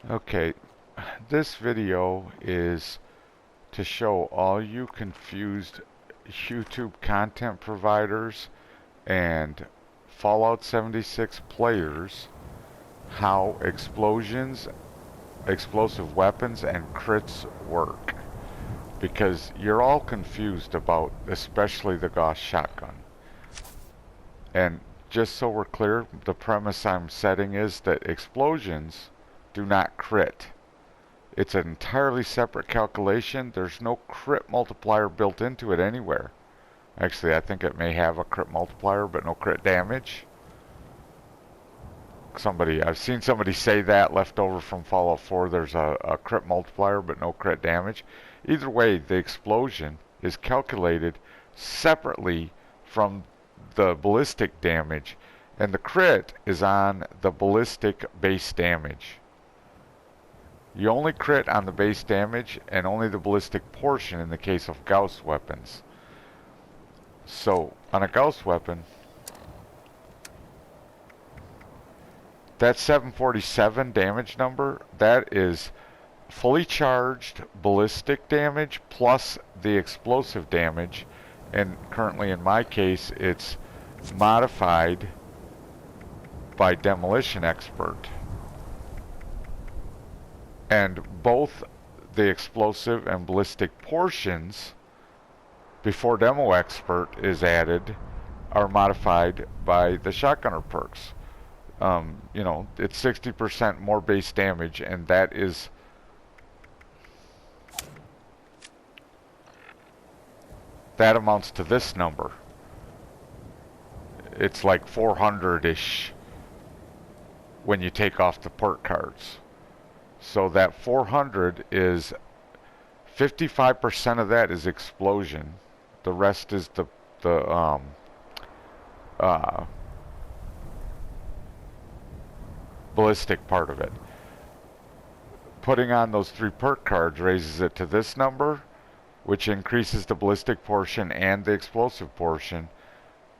Okay, this video is to show all you confused YouTube content providers and Fallout 76 players how explosions, explosive weapons, and crits work. Because you're all confused about especially the Gauss shotgun. And just so we're clear, the premise I'm setting is that explosions do not crit. It's an entirely separate calculation. There's no crit multiplier built into it anywhere. Actually, I think it may have a crit multiplier, but no crit damage. I've seen somebody say that left over from Fallout 4, there's a crit multiplier, but no crit damage. Either way, the explosion is calculated separately from the ballistic damage, and the crit is on the ballistic base damage. You only crit on the base damage and only the ballistic portion in the case of Gauss weapons. So, on a Gauss weapon, that 747 damage number, that is fully charged ballistic damage plus the explosive damage, and currently in my case it's modified by Demolition Expert. And both the explosive and ballistic portions, before Demo Expert is added, are modified by the Shotgunner perks. You know, it's 60% more base damage, and that amounts to this number. It's like 400-ish when you take off the perk cards. So that 400 is 55% of that is explosion. The rest is the ballistic part of it. Putting on those 3 perk cards raises it to this number, which increases the ballistic portion and the explosive portion,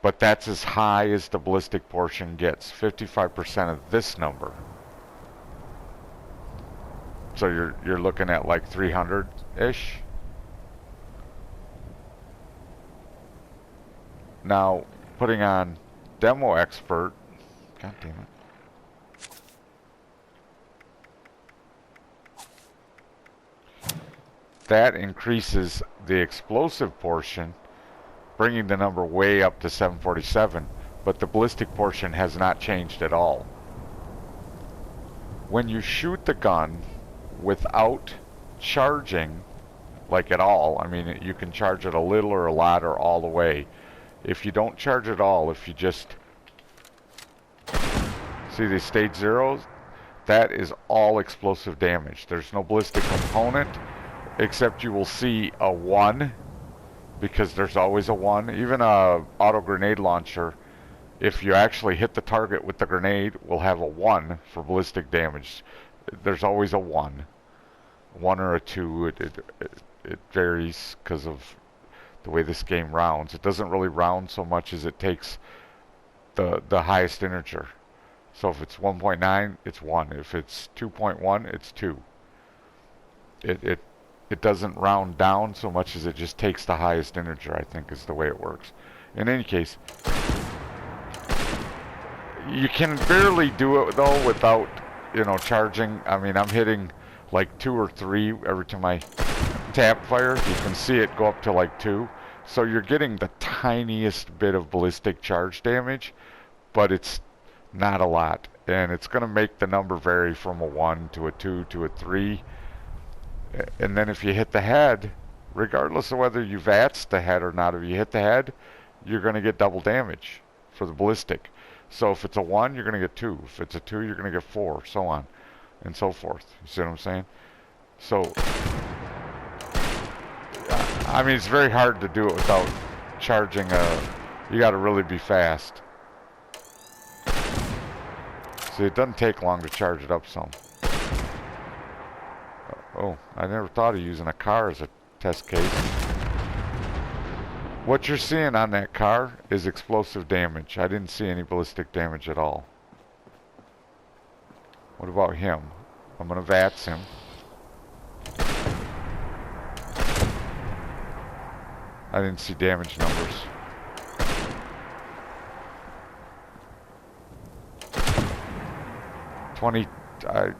but that's as high as the ballistic portion gets, 55% of this number. So you're looking at like 300-ish. Now, putting on Demo Expert, god damn it. That increases the explosive portion, bringing the number way up to 747, but the ballistic portion has not changed at all. When you shoot the gun without charging, like at all, I mean, you can charge it a little or a lot or all the way. If you don't charge at all, if you just see the stage zeros, that is all explosive damage. There's no ballistic component, except you will see a 1, because there's always a 1. Even a auto grenade launcher, if you actually hit the target with the grenade, will have a 1 for ballistic damage. There's always a 1 or a 2. It varies because of the way this game rounds. It doesn't really round so much as it takes the highest integer. So if it's 1.9, it's 1. If it's 2.1, it's 2. It doesn't round down so much as it just takes the highest integer, I think is the way it works. In any case, you can barely do it though without, you know, charging. I mean, I'm hitting like 2 or 3 every time I tap fire. You can see it go up to like 2. So you're getting the tiniest bit of ballistic charge damage, but it's not a lot. And it's going to make the number vary from a 1 to a 2 to a 3. And then if you hit the head, regardless of whether you VATS the head or not, if you hit the head, you're going to get double damage for the ballistic. So if it's a 1, you're going to get 2. If it's a 2, you're going to get 4, so on and so forth. You see what I'm saying? So, I mean, it's very hard to do it without charging you got to really be fast. See, it doesn't take long to charge it up some. Oh, I never thought of using a car as a test case. What you're seeing on that car is explosive damage. I didn't see any ballistic damage at all. What about him? I'm gonna VATS him. I didn't see damage numbers.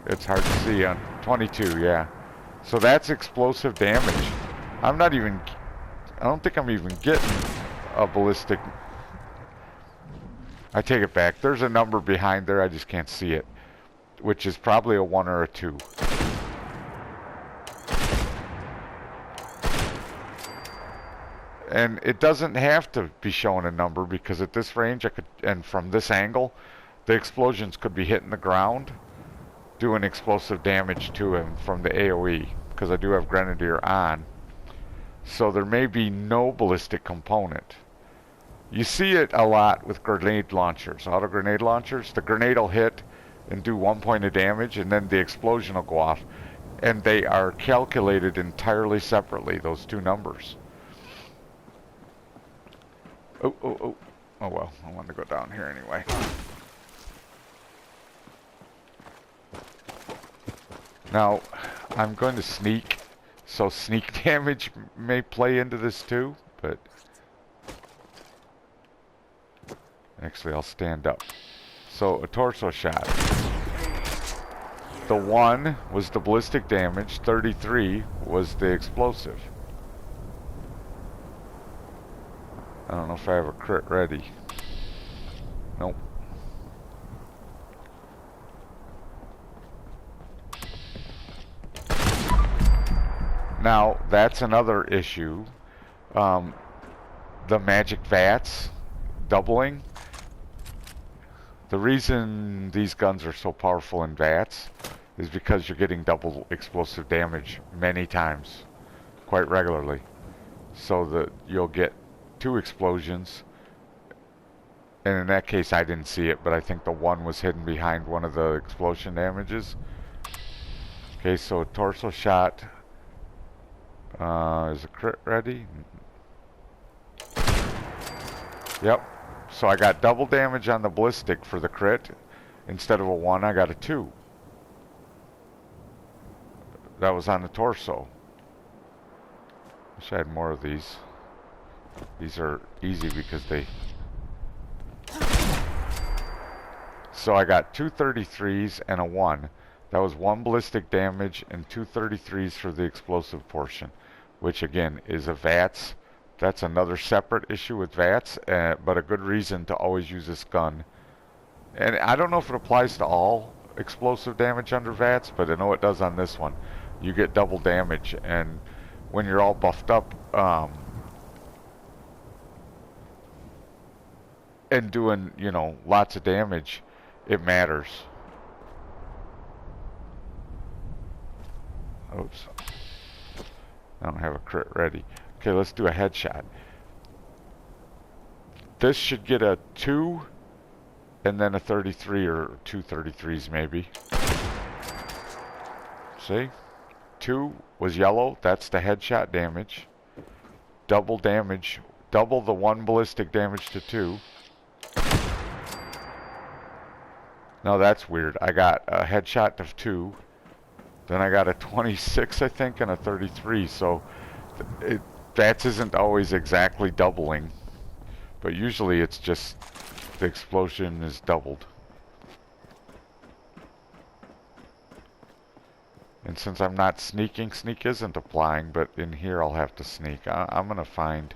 It's hard to see on 22, yeah. So that's explosive damage. I don't think I'm even getting a ballistic. I take it back. There's a number behind there, I just can't see it. Which is probably a 1 or a 2. And it doesn't have to be showing a number because at this range, and from this angle, the explosions could be hitting the ground, doing explosive damage to him from the AoE, because I do have Grenadier on. So there may be no ballistic component. You see it a lot with grenade launchers, auto grenade launchers. The grenade will hit and do 1 point of damage, and then the explosion will go off. And they are calculated entirely separately, those two numbers. Oh well, I wanted to go down here anyway. Now, I'm going to sneak, so sneak damage may play into this too, but actually I'll stand up. So, a torso shot. The 1 was the ballistic damage, 33 was the explosive. I don't know if I have a crit ready. Nope. Now, that's another issue. The magic VATS doubling. The reason these guns are so powerful in VATS is because you're getting double explosive damage many times, quite regularly. So that you'll get 2 explosions. And in that case, I didn't see it, but I think the 1 was hidden behind one of the explosion damages. Okay, so torso shot. Is a crit ready? Yep. So I got double damage on the ballistic for the crit. Instead of a 1, I got a 2. That was on the torso. Wish I had more of these. These are easy because they... So I got 2 33s and a 1. That was 1 ballistic damage and 2 33s for the explosive portion, which again is a VATS. That's another separate issue with VATS, but a good reason to always use this gun. And I don't know if it applies to all explosive damage under VATS, but I know it does on this one. You get double damage, and when you're all buffed up and doing, you know, lots of damage, it matters. Oops. I don't have a crit ready. Okay, let's do a headshot. This should get a 2 and then a 33 or 2 33s maybe. See? 2 was yellow. That's the headshot damage. Double damage. Double the 1 ballistic damage to 2. Now that's weird. I got a headshot of 2. Then I got a 26, I think, and a 33. So VATS isn't always exactly doubling. But usually it's just the explosion is doubled. And since I'm not sneaking, sneak isn't applying, but in here I'll have to sneak. I'm going to find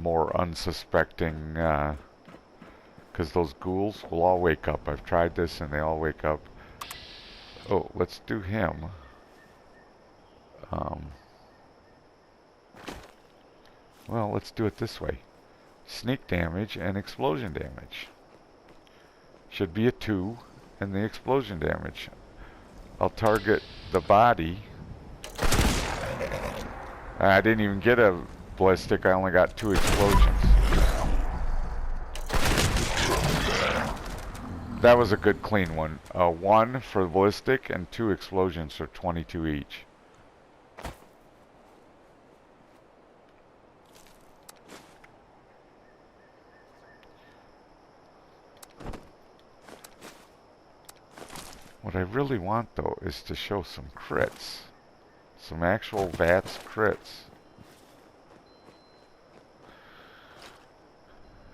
more unsuspecting, because those ghouls will all wake up. I've tried this and they all wake up. Oh, let's do him. Well, let's do it this way. Sneak damage and explosion damage. Should be a 2, and the explosion damage. I'll target the body. I didn't even get a ballistic, I only got 2 explosions. That was a good clean one. 1 for the ballistic and 2 explosions for 22 each. What I really want though is to show some crits. Some actual VATS crits.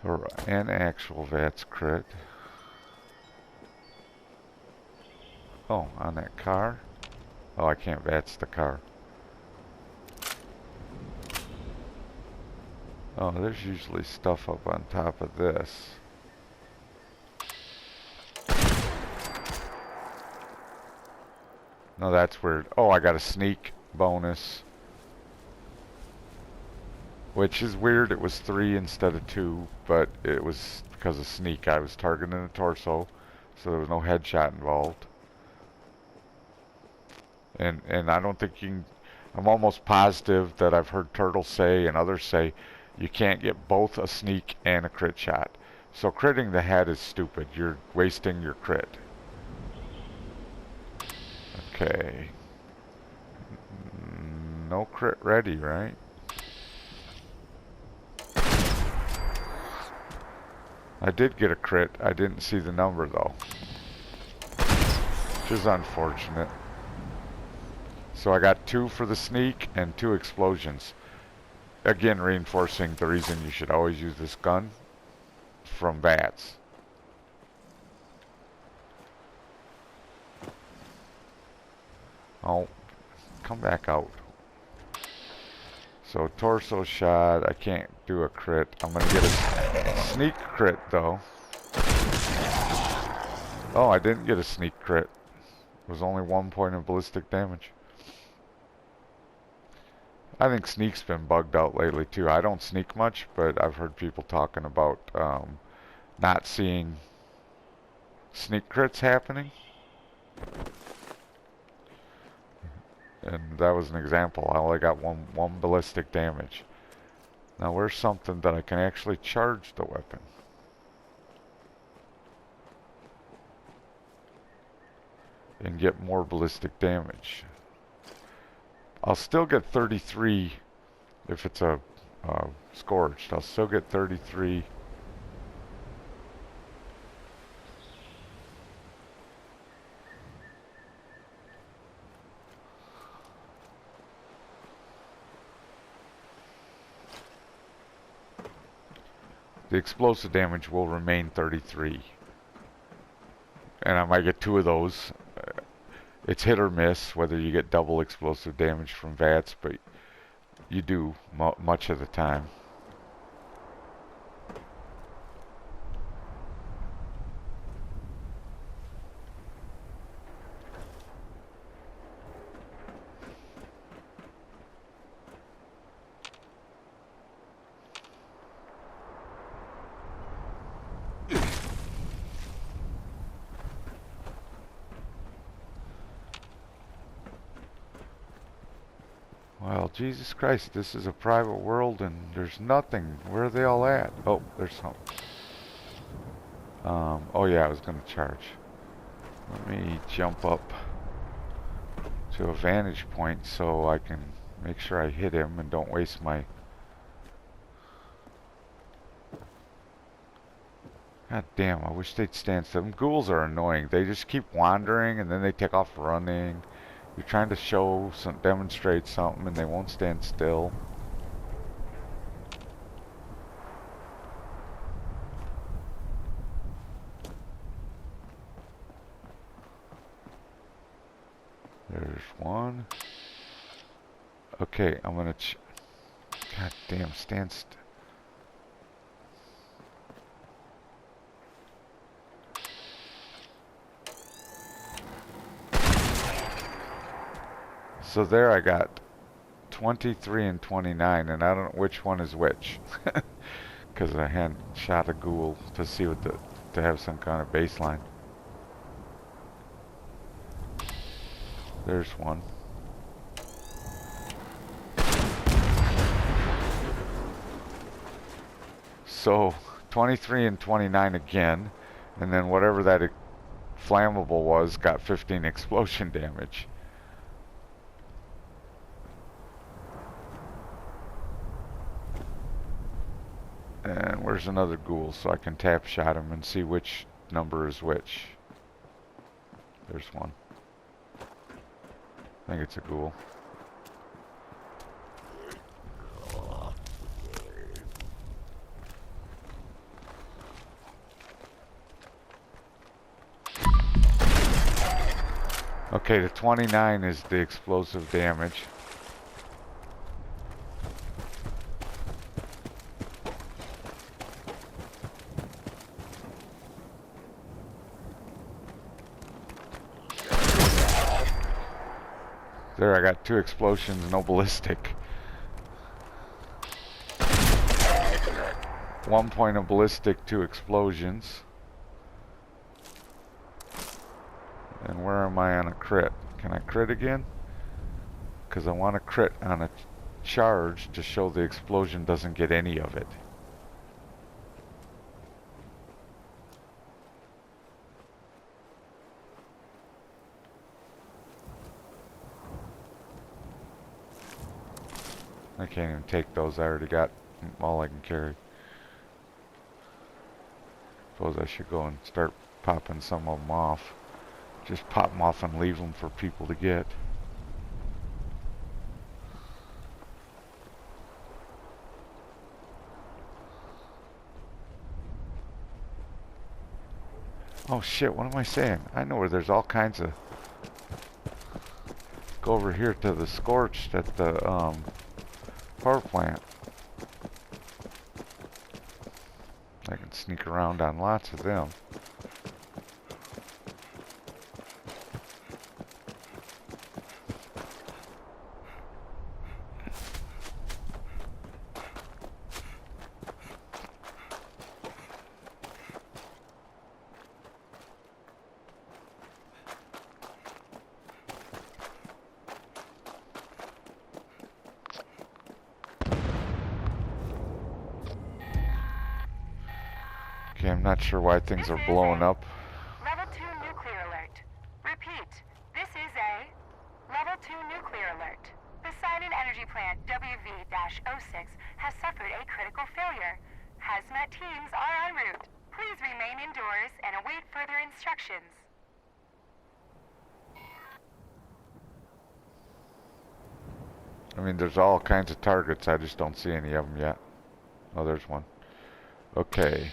Or an actual VATS crit. Oh, on that car? Oh, I can't VATS the car. Oh, there's usually stuff up on top of this. No, that's weird. Oh, I got a sneak bonus. Which is weird. It was 3 instead of 2, but it was because of sneak. I was targeting the torso, so there was no headshot involved. And I don't think you can... I'm almost positive that I've heard Turtle say and others say you can't get both a sneak and a crit shot. So critting the head is stupid. You're wasting your crit. Okay. No crit ready, right? I did get a crit. I didn't see the number though, which is unfortunate. So I got 2 for the sneak and 2 explosions. Again, reinforcing the reason you should always use this gun from VATS. Oh, come back out. So torso shot, I can't do a crit. I'm gonna get a sneak crit though. Oh, I didn't get a sneak crit. It was only 1 point of ballistic damage. I think sneak's been bugged out lately too. I don't sneak much, but I've heard people talking about not seeing sneak crits happening. And that was an example. I only got one ballistic damage. Now where's something that I can actually charge the weapon? And get more ballistic damage. I'll still get 33 if it's a scorched. I'll still get 33. The explosive damage will remain 33. And I might get 2 of those. It's hit or miss whether you get double explosive damage from VATS, but you do much of the time. Well, Jesus Christ, this is a private world and there's nothing. Where are they all at? Oh, there's some. Oh yeah, I was gonna charge. Let me jump up to a vantage point so I can make sure I hit him and don't waste my... God damn, I wish they'd stand still. Them ghouls are annoying. They just keep wandering and then they take off running. You're trying to demonstrate something and they won't stand still. There's one. Okay, I'm gonna God damn, stand still. So there I got 23 and 29, and I don't know which one is which. Because I hadn't shot a ghoul to see what to have some kind of baseline. There's one. So 23 and 29 again, and then whatever that flammable was got 15 explosion damage. And where's another ghoul so I can tap shot him and see which number is which. There's one. I think it's a ghoul. Okay, the 29 is the explosive damage. There, I got 2 explosions, no ballistic. 1 point of ballistic, 2 explosions. And where am I on a crit? Can I crit again? Because I want to crit on a charge to show the explosion doesn't get any of it. I can't even take those. I already got all I can carry. Suppose I should go and start popping some of them off. Just pop them off and leave them for people to get. Oh shit, what am I saying? I know where there's all kinds of... Go over here to the Scorched at the power plant. I can sneak around on lots of them. Okay, I'm not sure why things are blowing up. Level 2 nuclear alert. Repeat, this is a Level 2 nuclear alert. The Poseidon Energy Plant WV-06 has suffered a critical failure. Hazmat teams are en route. Please remain indoors and await further instructions. I mean, there's all kinds of targets. I just don't see any of them yet. Oh, there's one. Okay.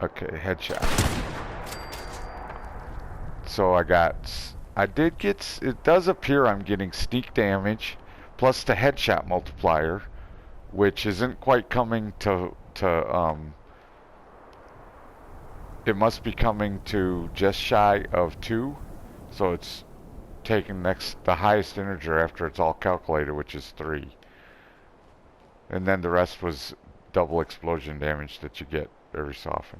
Okay, headshot. So it does appear I'm getting sneak damage plus the headshot multiplier, which isn't quite coming to it must be coming to just shy of 2, so it's taking the highest integer after it's all calculated, which is 3. And then the rest was double explosion damage that you get every so often.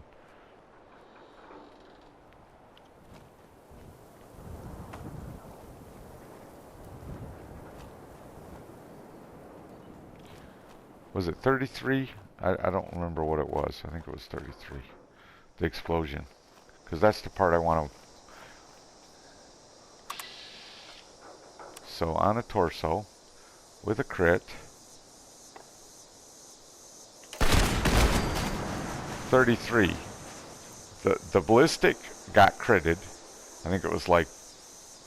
Was it 33? I don't remember what it was. I think it was 33. The explosion. Because that's the part I want to... So on a torso with a crit. 33. The ballistic got critted. I think it was like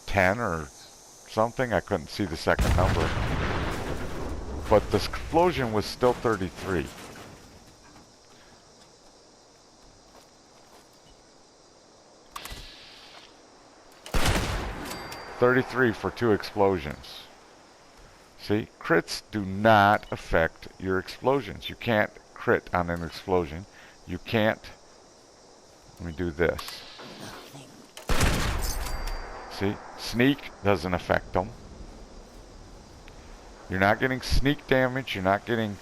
10 or something. I couldn't see the second number. But the explosion was still 33. $33 for 2 explosions. See, crits do not affect your explosions. You can't crit on an explosion. You can't. Let me do this. See, sneak doesn't affect them. You're not getting sneak damage. You're not getting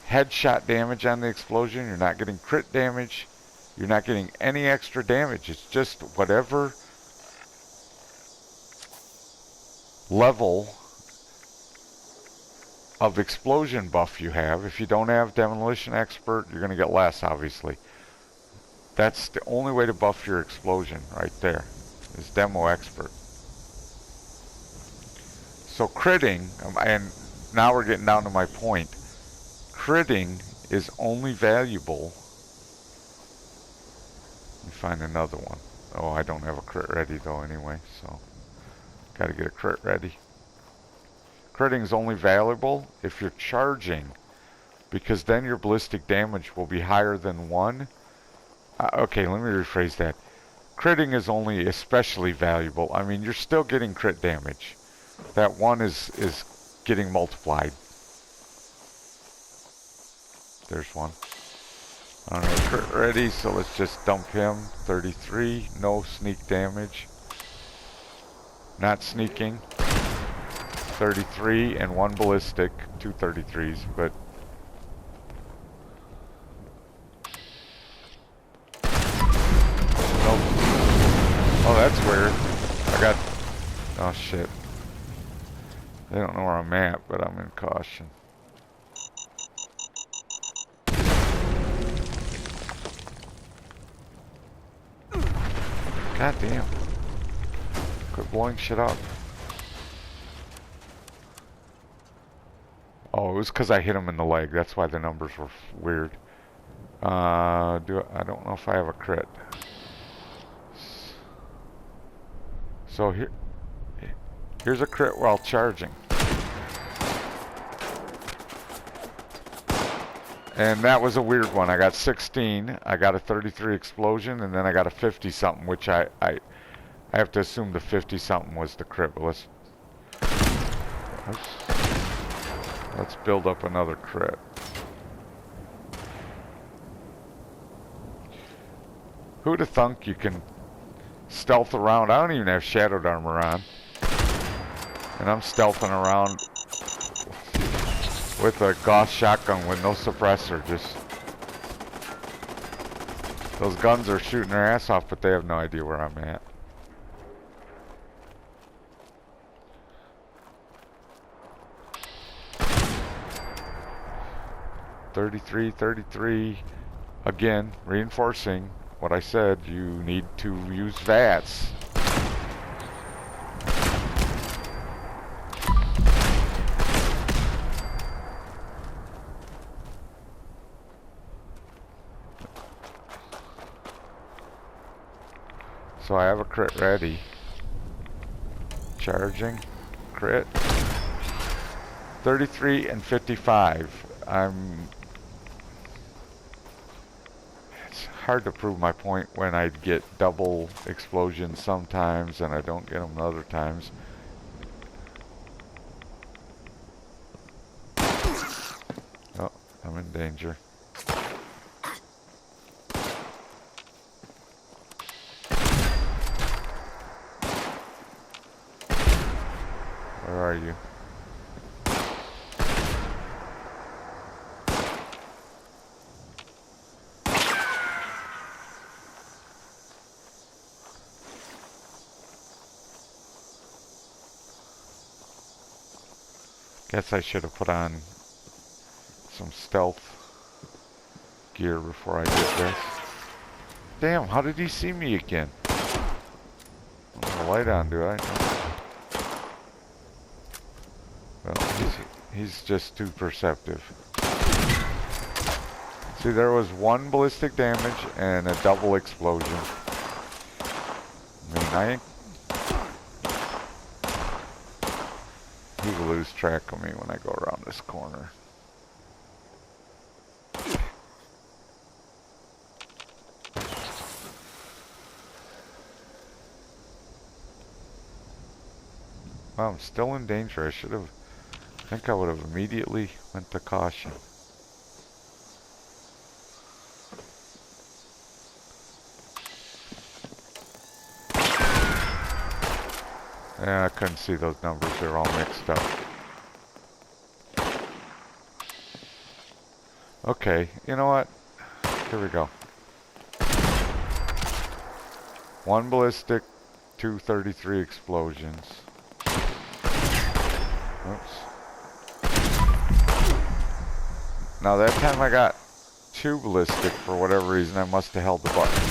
headshot damage on the explosion. You're not getting crit damage. You're not getting any extra damage. It's just whatever level of explosion buff you have. If you don't have Demolition Expert, you're going to get less, obviously. That's the only way to buff your explosion right there, is Demo Expert. So critting, and now we're getting down to my point, critting is only valuable find another one. Oh, I don't have a crit ready though anyway, so gotta get a crit ready. Critting is only valuable if you're charging, because then your ballistic damage will be higher than 1. Okay, let me rephrase that. Critting is only especially valuable. I mean, you're still getting crit damage. That 1 is getting multiplied. There's one. I don't have a crit ready, so let's just dump him. 33, no sneak damage. Not sneaking. 33 and 1 ballistic, 2 33s, but nope. Oh, that's weird. I got, oh shit. They don't know where I'm at, but I'm in caution. God damn. Quit blowing shit up. Oh, it was because I hit him in the leg. That's why the numbers were weird. I don't know if I have a crit. So here's a crit while charging. And that was a weird one. I got 16. I got a 33 explosion, and then I got a 50 something, which I have to assume the 50 something was the crit. But let's build up another crit. Who'd have thunk you can stealth around? I don't even have shadowed armor on. And I'm stealthing around with a Gauss shotgun with no suppressor. Just those guns are shooting their ass off, but they have no idea where I'm at. $33. Again, reinforcing what I said. You need to use VATS. So I have a crit ready. Charging. Crit. 33 and 55. It's hard to prove my point when I get double explosions sometimes and I don't get them other times. Oh, I'm in danger. Where are you? Guess I should have put on some stealth gear before I did this. Damn, how did he see me again? I don't have the light on, do I? Well, he's just too perceptive. See, there was 1 ballistic damage and a double explosion. I mean, he will lose track of me when I go around this corner. Well, I'm still in danger. I think I would have immediately went to caution. Yeah, I couldn't see those numbers. They're all mixed up. Okay, you know what? Here we go. 1 ballistic, 2 33 explosions. Oops. Now that time I got 2 ballistic for whatever reason. I must have held the button.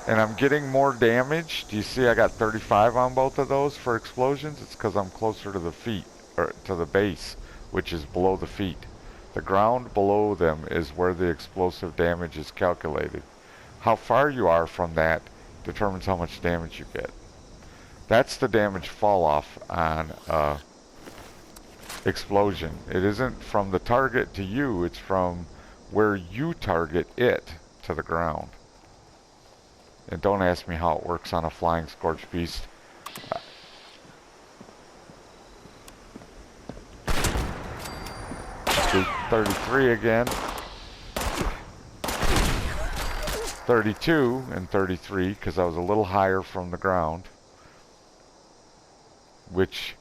And I'm getting more damage. Do you see I got 35 on both of those for explosions? It's because I'm closer to the feet, or to the base, which is below the feet. The ground below them is where the explosive damage is calculated. how far you are from that determines how much damage you get. That's the damage fall off on explosion. It isn't from the target to you, it's from where you target it to the ground. And don't ask me how it works on a flying scorched beast. 33 again. 32 and 33 because I was a little higher from the ground, which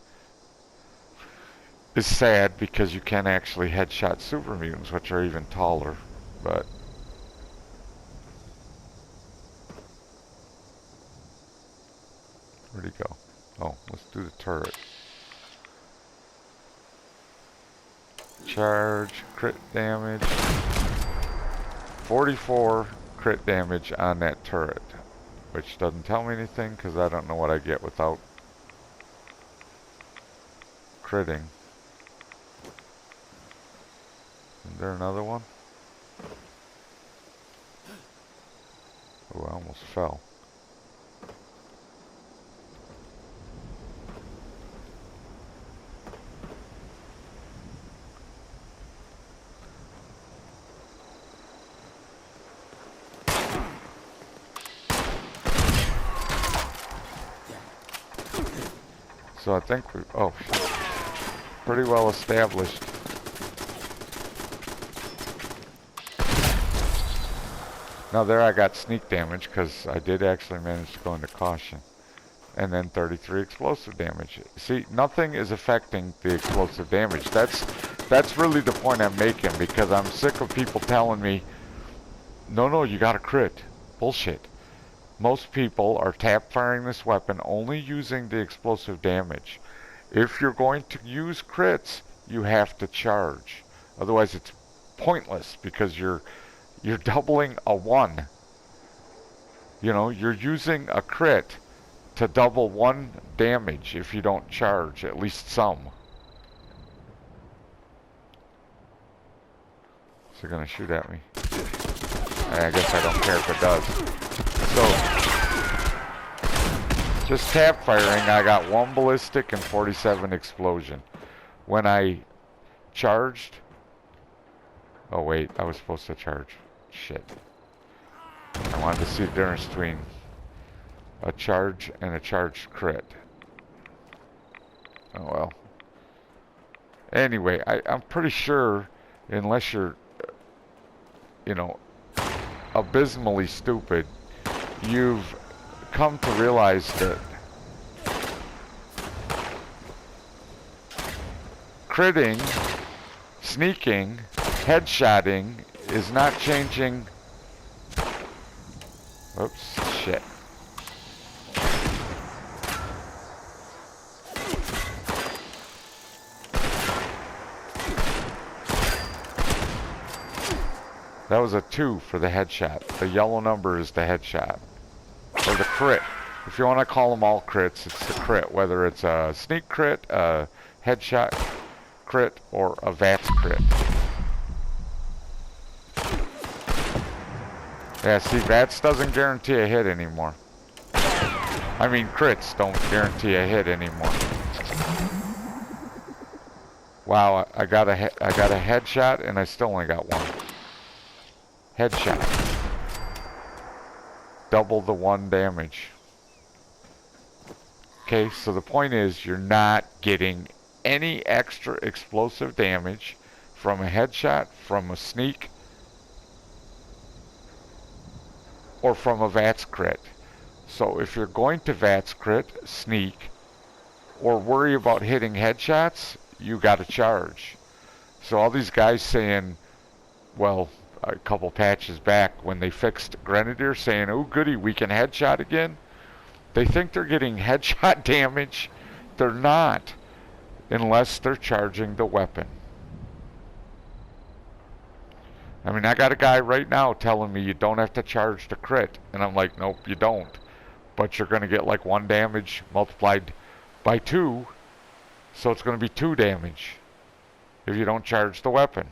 is sad because you can actually headshot super mutants, which are even taller. But where'd he go? Oh, let's do the turret. Charge, crit damage. 44 crit damage on that turret, which doesn't tell me anything because I don't know what I get without critting. Is there another one? Oh, I almost fell. So I think we, oh, pretty well established. Now there I got sneak damage because I did actually manage to go into caution. And then 33 explosive damage. See, nothing is affecting the explosive damage. That's really the point I'm making, because I'm sick of people telling me, no, you got to crit. Bullshit. Most people are tap firing this weapon only using the explosive damage. If you're going to use crits, you have to charge. Otherwise it's pointless because you're doubling a 1. You know, you're using a crit to double 1 damage if you don't charge, at least some. Is it gonna shoot at me? I guess I don't care if it does. So, just tap firing, I got 1 ballistic and 47 explosion. When I charged... Oh wait, I was supposed to charge. Shit. I wanted to see the difference between a charge and a charged crit. Oh well. Anyway, I'm pretty sure, unless you're, you know, abysmally stupid, you've come to realize that critting, sneaking, headshotting is not changing. Oops, shit. That was a 2 for the headshot. The yellow number is the headshot. Or the crit. If you want to call them all crits, it's the crit. Whether it's a sneak crit, a headshot crit, or a VATS crit. Yeah, see, VATS doesn't guarantee a hit anymore. I mean, crits don't guarantee a hit anymore. Wow, I got a headshot and I still only got 1. Headshot. Double the 1 damage. Okay, so the point is you're not getting any extra explosive damage from a headshot, from a sneak, or from a VATS crit. So if you're going to VATS crit, sneak, or worry about hitting headshots, you gotta charge. So all these guys saying, well, a couple patches back when they fixed Grenadier, saying, oh goody, we can headshot again. They think they're getting headshot damage. They're not, unless they're charging the weapon. I mean, I got a guy right now telling me you don't have to charge the crit, and I'm like, nope, you don't. But you're gonna get like 1 damage multiplied by 2, so it's gonna be 2 damage if you don't charge the weapon.